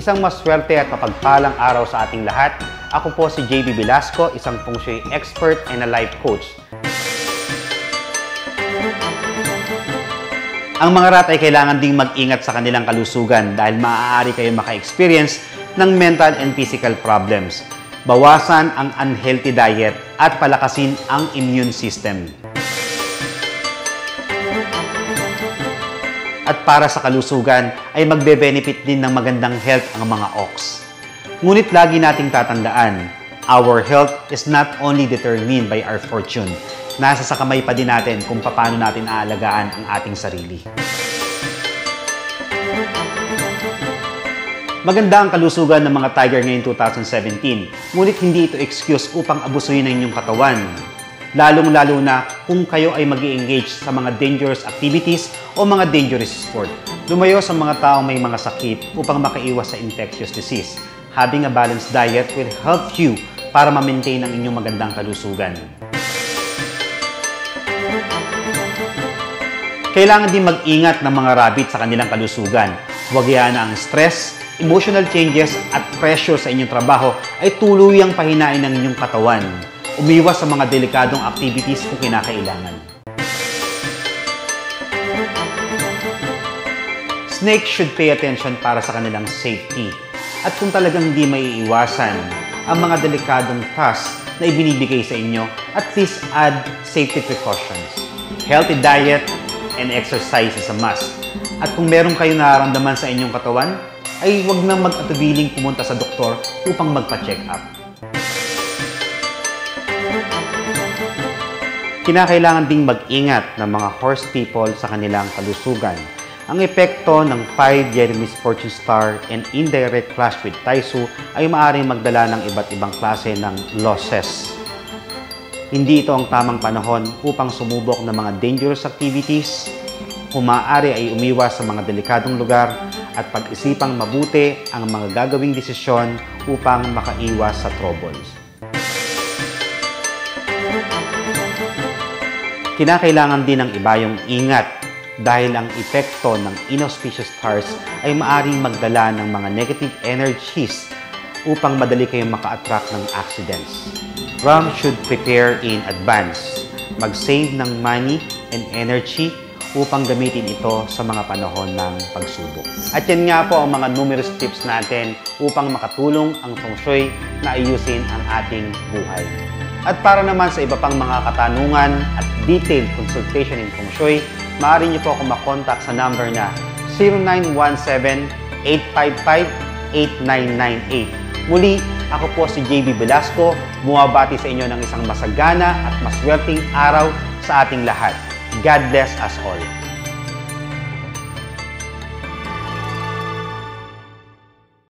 Isang maswerte at mapagpalang araw sa ating lahat. Ako po si JB Velasco, isang feng shui expert and a life coach. Ang mga rat ay kailangan ding mag-ingat sa kanilang kalusugan dahil maaari kayo maka-experience ng mental and physical problems. Bawasan ang unhealthy diet at palakasin ang immune system. At para sa kalusugan ay magbe-benefit din ng magandang health ang mga ox. Ngunit lagi nating tatandaan, our health is not only determined by our fortune. Nasa sa kamay pa din natin kung paano natin aalagaan ang ating sarili. Maganda ang kalusugan ng mga tiger ngayong 2017, ngunit hindi ito excuse upang abusuhin ang inyong katawan. Lalong-lalo na kung kayo ay mag-i-engage sa mga dangerous activities o mga dangerous sport. Lumayo sa mga taong may mga sakit upang makaiwas sa infectious disease. Having a balanced diet will help you para ma-maintain ang inyong magandang kalusugan. Kailangan din mag-ingat ng mga rabbit sa kanilang kalusugan. Huwag hayaan na ang stress, emotional changes at pressure sa inyong trabaho ay tuluyang pahinain ng inyong katawan. Umiwas sa mga delikadong activities kung kinakailangan. Snakes should pay attention para sa kanilang safety. At kung talagang di maiiwasan ang mga delikadong tasks na ibinibigay sa inyo, at least add safety precautions. Healthy diet and exercise is a must. At kung meron kayong nararamdaman sa inyong katawan, ay huwag nang mag-atubiling pumunta sa doktor upang magpa-check up. Kinakailangan ding mag-ingat ng mga horse people sa kanilang kalusugan. Ang epekto ng 5 Jeremy's Fortune Star and indirect clash with Taisu ay maaaring magdala ng iba't ibang klase ng losses. Hindi ito ang tamang panahon upang sumubok ng mga dangerous activities. Kung maaari ay umiwas sa mga delikadong lugar at pag-isipang mabuti ang mga gagawing desisyon upang makaiwas sa troubles. Kinakailangan din ng ibayong ingat dahil ang epekto ng inauspicious stars ay maaring magdala ng mga negative energies upang madali kayong maka-attract ng accidents. Ram should prepare in advance, mag-save ng money and energy upang gamitin ito sa mga panahon ng pagsubok. At yan nga po ang mga numerous tips natin upang makatulong ang feng shui na ayusin ang ating buhay. At para naman sa iba pang mga katanungan at detailed consultation in feng shui, maaari niyo po akong makontak sa number na 0917-855-8998. Muli, ako po si JB Velasco, bumabati sa inyo ng isang masagana at maswerteng araw sa ating lahat. God bless us all.